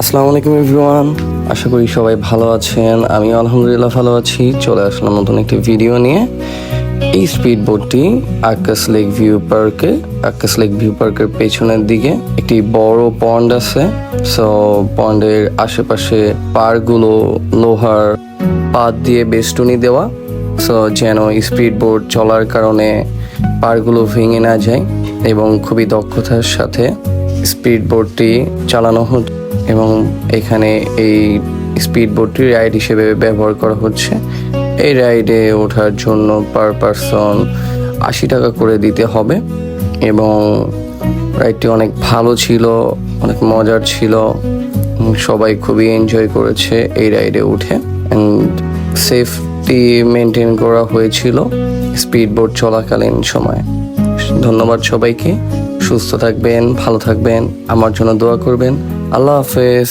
আসসালামু আলাইকুম এভরিওয়ান, আশা করি সবাই ভালো আছেন। আমি আলহামদুলিল্লাহ ভালো আছি। চলে আসলাম নতুন একটি ভিডিও নিয়ে। এই স্পিড বোটটি আকাশ লেক ভিউ পার্কের পেছনের দিকে একটি বড় পন্ড আছে। সো পন্ডের আশেপাশে পাড়গুলো লোহার পাত দিয়ে বেষ্টনী দেওয়া, সো যেন স্পিড বোট চলার কারণে পাড়গুলো ভেঙে না যায়, এবং খুবই দক্ষতার সাথে স্পিড বোটটি চালানো হচ্ছে। এবং এখানে এই স্পিড বোটটি রাইড হিসেবে ব্যবহার করা হচ্ছে। এই রাইডে ওঠার জন্য পার পারসন 80 টাকা করে দিতে হবে, এবং রাইডটি অনেক ভালো ছিল, অনেক মজার ছিল। সবাই খুবই এনজয় করেছে এই রাইডে উঠে। অ্যান্ড সেফটি মেনটেন করা হয়েছিল স্পিড বোট চলাকালীন সময়। ধন্যবাদ সবাইকে। সুস্থ থাকবেন, ভালো থাকবেন, আমার জন্য দোয়া করবেন। আল্লাহ হাফেজ।